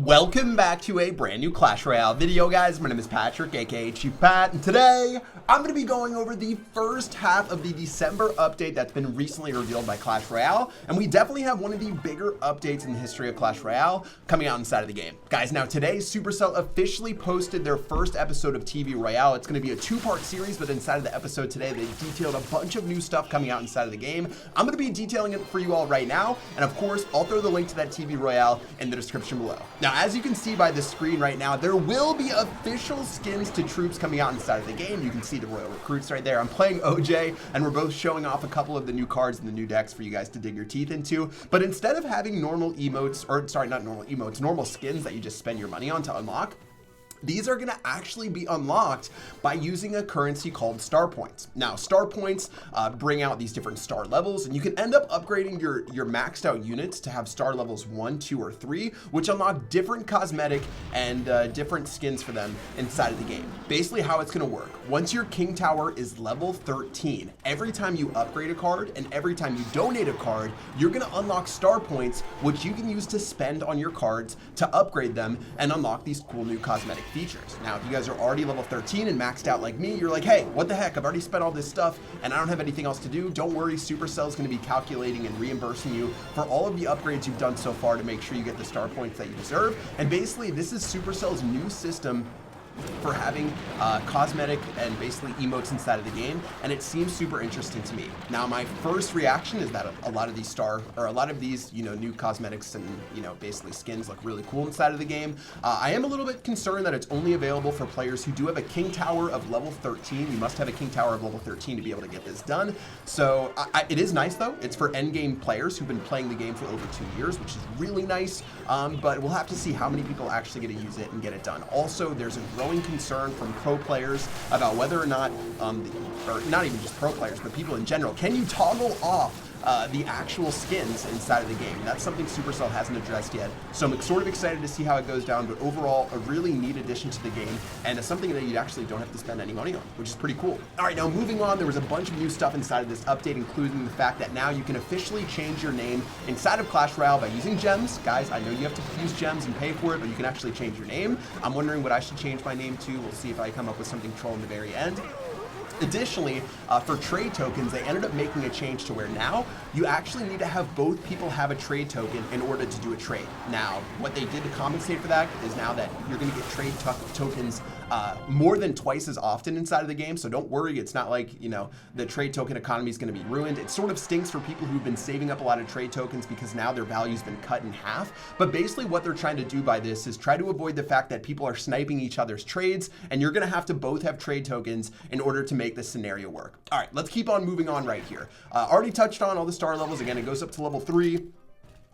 Welcome back to a brand new Clash Royale video, guys. My name is Patrick, aka Chief Pat, and today I'm going to be going over the first half of the December update that's been recently revealed by Clash Royale, and we definitely have one of the bigger updates in the history of Clash Royale coming out inside of the game. Guys, now today Supercell officially posted their first episode of TV Royale. It's going to be a two-part series, but inside of the episode today they detailed a bunch of new stuff coming out inside of the game. I'm going to be detailing it for you all right now, and of course I'll throw the link to that TV Royale in the description below. Now, as you can see by the screen right now, there will be official skins to troops coming out inside of the game. You can see the Royal Recruits right there. I'm playing OJ, and we're both showing off a couple of the new cards and the new decks for you guys to dig your teeth into. But instead of having normal emotes, or sorry, not normal emotes, normal skins that you just spend your money on to unlock, these are going to actually be unlocked by using a currency called star points. Now, star points bring out these different star levels, and you can end up upgrading your maxed out units to have star levels 1, 2, or 3, which unlock different cosmetic and different skins for them inside of the game. Basically how it's going to work: once your King Tower is level 13, every time you upgrade a card and every time you donate a card, you're going to unlock star points, which you can use to spend on your cards to upgrade them and unlock these cool new cosmetic features. Now, if you guys are already level 13 and maxed out like me, you're like, hey, what the heck, I've already spent all this stuff and I don't have anything else to do. Don't worry, Supercell is going to be calculating and reimbursing you for all of the upgrades you've done so far to make sure you get the star points that you deserve. And basically, this is Supercell's new system for having cosmetic and basically emotes inside of the game, and it seems super interesting to me. Now, my first reaction is that a lot of these new cosmetics and basically skins look really cool inside of the game. I am a little bit concerned that it's only available for players who do have a King Tower of level 13. You must have a King Tower of level 13 to be able to get this done. So it is nice though. It's for endgame players who've been playing the game for over 2 years, which is really nice. But we'll have to see how many people actually get to use it and get it done. Also, there's a growing concern from pro players about whether or not, or not even just pro players, but people in general, can you toggle off the actual skins inside of the game? That's something Supercell hasn't addressed yet, so I'm sort of excited to see how it goes down. But overall, a really neat addition to the game, and it's something that you actually don't have to spend any money on, which is pretty cool. All right, now moving on, there was a bunch of new stuff inside of this update, including the fact that now you can officially change your name inside of Clash Royale by using gems. Guys, I know you have to use gems and pay for it, but you can actually change your name. I'm wondering what I should change my name to. We'll see if I come up with something troll in the very end. Additionally, for trade tokens, they ended up making a change to where now you actually need to have both people have a trade token in order to do a trade. Now, what they did to compensate for that is now that you're going to get trade tokens more than twice as often inside of the game. So don't worry, it's not like, the trade token economy is going to be ruined. It sort of stinks for people who've been saving up a lot of trade tokens because now their value's been cut in half. But basically what they're trying to do by this is try to avoid the fact that people are sniping each other's trades, and you're going to have to both have trade tokens in order to make this scenario work. All right, let's keep on moving on right here. Already touched on all the star levels. Again, it goes up to level 3.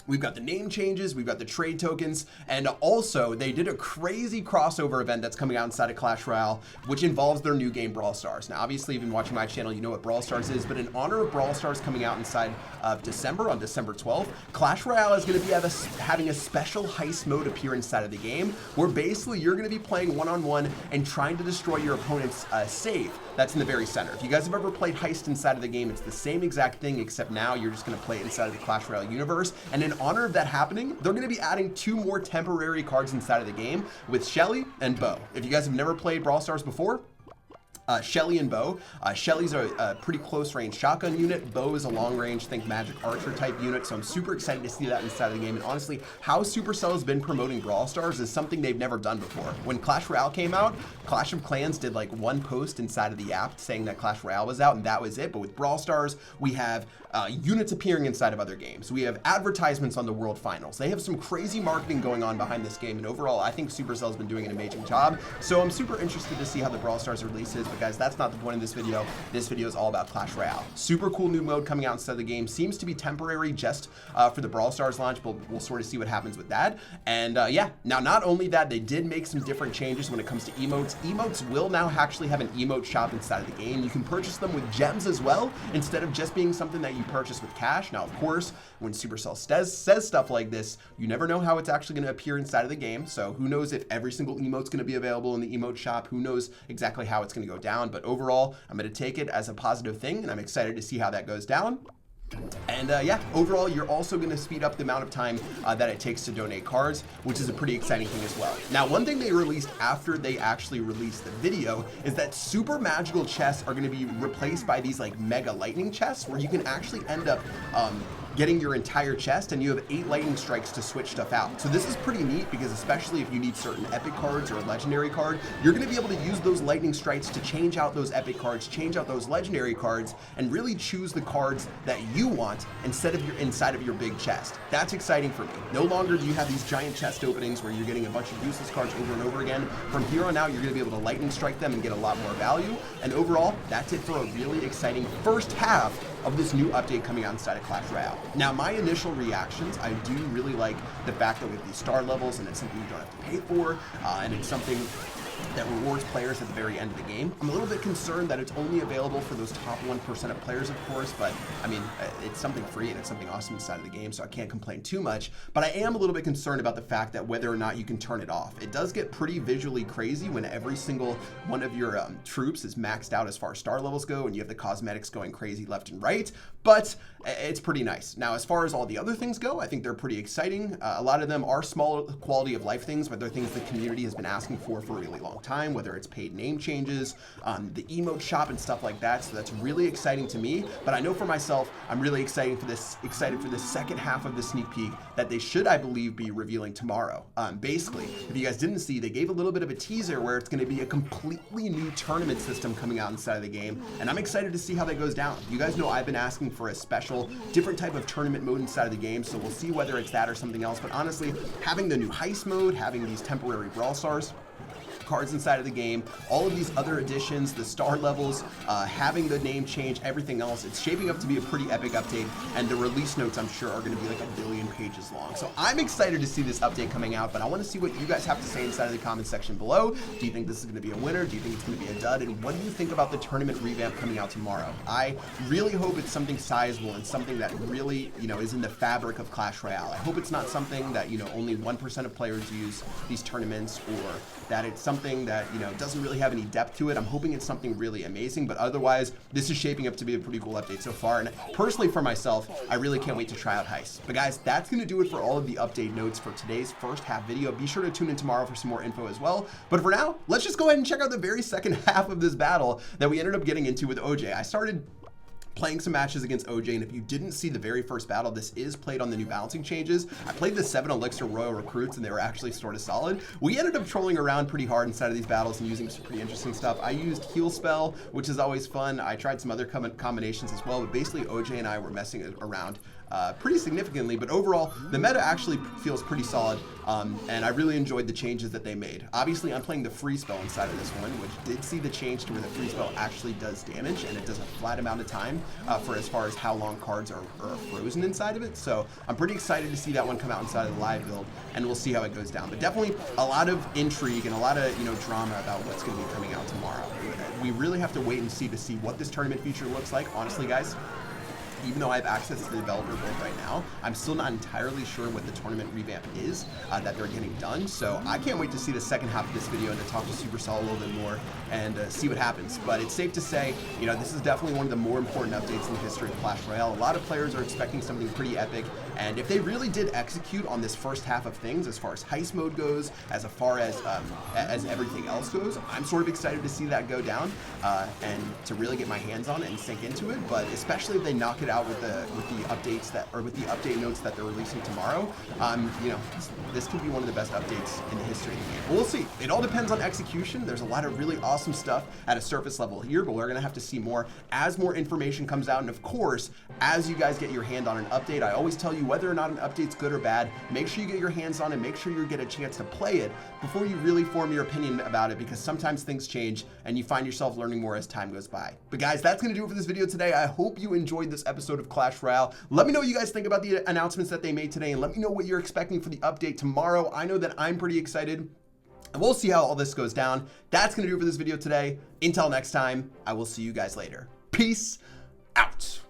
We've got the name changes, we've got the trade tokens, and also they did a crazy crossover event that's coming out inside of Clash Royale, which involves their new game, Brawl Stars. Now, obviously, if you've been watching my channel, you know what Brawl Stars is, but in honor of Brawl Stars coming out inside of December, on December 12th, Clash Royale is going to be having a special heist mode appear inside of the game, where basically you're going to be playing one-on-one and trying to destroy your opponent's save. That's in the very center. If you guys have ever played Heist inside of the game, it's the same exact thing, except now you're just going to play it inside of the Clash Royale universe. And in honor of that happening, they're going to be adding 2 more temporary cards inside of the game with Shelly and Bo. If you guys have never played Brawl Stars before, Shelly and Bo. Shelly's a pretty close range shotgun unit. Bo is a long range, think magic archer type unit. So I'm super excited to see that inside of the game. And honestly, how Supercell has been promoting Brawl Stars is something they've never done before. When Clash Royale came out, Clash of Clans did like one post inside of the app saying that Clash Royale was out, and that was it. But with Brawl Stars, we have units appearing inside of other games. We have advertisements on the World Finals. They have some crazy marketing going on behind this game, and overall, I think Supercell has been doing an amazing job. So I'm super interested to see how the Brawl Stars release is. But guys, that's not the point of this video. This video is all about Clash Royale. Super cool new mode coming out inside of the game. Seems to be temporary just for the Brawl Stars launch, but we'll sort of see what happens with that. And yeah, now not only that, they did make some different changes when it comes to emotes. Emotes will now actually have an emote shop inside of the game. You can purchase them with gems as well, instead of just being something that you purchase with cash. Now, of course, when Supercell says stuff like this, you never know how it's actually going to appear inside of the game. So who knows if every single emote's going to be available in the emote shop? Who knows exactly how it's going to go down? But overall, I'm going to take it as a positive thing, and I'm excited to see how that goes down. And yeah, overall, you're also going to speed up the amount of time that it takes to donate cards, which is a pretty exciting thing as well. Now, one thing they released after they actually released the video is that super magical chests are going to be replaced by these like mega lightning chests where you can actually end up getting your entire chest and you have 8 lightning strikes to switch stuff out. So this is pretty neat because especially if you need certain epic cards or a legendary card, you're going to be able to use those lightning strikes to change out those epic cards, change out those legendary cards, and really choose the cards that you want instead of inside of your big chest. That's exciting for me. No longer do you have these giant chest openings where you're getting a bunch of useless cards over and over again. From here on out, you're going to be able to lightning strike them and get a lot more value. And overall, that's it for a really exciting first half of this new update coming out inside of Clash Royale. Now, my initial reactions, I do really like the fact that we have these star levels and it's something you don't have to pay for, and it's something that rewards players at the very end of the game. I'm a little bit concerned that it's only available for those top 1% of players, of course, but I mean, it's something free and it's something awesome inside of the game, so I can't complain too much. But I am a little bit concerned about the fact that whether or not you can turn it off. It does get pretty visually crazy when every single one of your troops is maxed out as far as star levels go, and you have the cosmetics going crazy left and right, but it's pretty nice. Now, as far as all the other things go, I think they're pretty exciting. A lot of them are small quality of life things, but they're things the community has been asking for a really long time, whether it's paid name changes, the emote shop and stuff like that. So that's really exciting to me. But I know for myself, I'm really excited for this second half of the sneak peek that they should, I believe, be revealing tomorrow. Basically, if you guys didn't see, they gave a little bit of a teaser where it's going to be a completely new tournament system coming out inside of the game, and I'm excited to see how that goes down. You guys know I've been asking for a special, different type of tournament mode inside of the game, so we'll see whether it's that or something else. But honestly, having the new Heist mode, having these temporary Brawl Stars cards inside of the game, all of these other additions, the star levels, having the name change, everything else, it's shaping up to be a pretty epic update, and the release notes I'm sure are going to be like 1 billion pages long. So I'm excited to see this update coming out, but I want to see what you guys have to say inside of the comment section below. Do you think this is going to be a winner? Do you think it's going to be a dud? And what do you think about the tournament revamp coming out tomorrow? I really hope it's something sizable and something that really, you know, is in the fabric of Clash Royale. I hope it's not something that, you know, only 1% of players use these tournaments, or that it's something that, you know, doesn't really have any depth to it. I'm hoping it's something really amazing, but otherwise, this is shaping up to be a pretty cool update so far. And personally, for myself, I really can't wait to try out Heist. But guys, that's going to do it for all of the update notes for today's first half video. Be sure to tune in tomorrow for some more info as well. But for now, let's just go ahead and check out the very second half of this battle that we ended up getting into with OJ. I started playing some matches against OJ, and if you didn't see the very first battle, this is played on the new balancing changes. I played the 7 Elixir Royal Recruits, and they were actually sort of solid. We ended up trolling around pretty hard inside of these battles and using some pretty interesting stuff. I used Heal Spell, which is always fun. I tried some other combinations as well, but basically OJ and I were messing around pretty significantly, but overall the meta actually feels pretty solid, and I really enjoyed the changes that they made. Obviously, I'm playing the free spell inside of this one, which did see the change to where the free spell actually does damage, and it does a flat amount of time for as far as how long cards are frozen inside of it. So I'm pretty excited to see that one come out inside of the live build, and we'll see how it goes down. But definitely a lot of intrigue and a lot of, you know, drama about what's going to be coming out tomorrow. We really have to wait and see what this tournament feature looks like. Honestly, guys, even though I have access to the developer build right now, I'm still not entirely sure what the tournament revamp is that they're getting done. So I can't wait to see the second half of this video and to talk to Supercell a little bit more and see what happens. But it's safe to say, you know, this is definitely one of the more important updates in the history of Clash Royale. A lot of players are expecting something pretty epic, and if they really did execute on this first half of things, as far as Heist mode goes, as far as everything else goes, I'm sort of excited to see that go down and to really get my hands on it and sink into it. But especially if they knock it out with the updates with the update notes that they're releasing tomorrow, you know, this could be one of the best updates in the history of the game. But we'll see. It all depends on execution. There's a lot of really awesome stuff at a surface level here, but we're gonna have to see more as more information comes out. And of course, as you guys get your hand on an update, I always tell you, whether or not an update's good or bad, make sure you get your hands on it, make sure you get a chance to play it before you really form your opinion about it, because sometimes things change and you find yourself learning more as time goes by. But guys, that's gonna do it for this video today. I hope you enjoyed this episode of Clash Royale. Let me know what you guys think about the announcements that they made today, and let me know what you're expecting for the update tomorrow. I know that I'm pretty excited, and we'll see how all this goes down. That's gonna do it for this video today. Until next time, I will see you guys later. Peace out.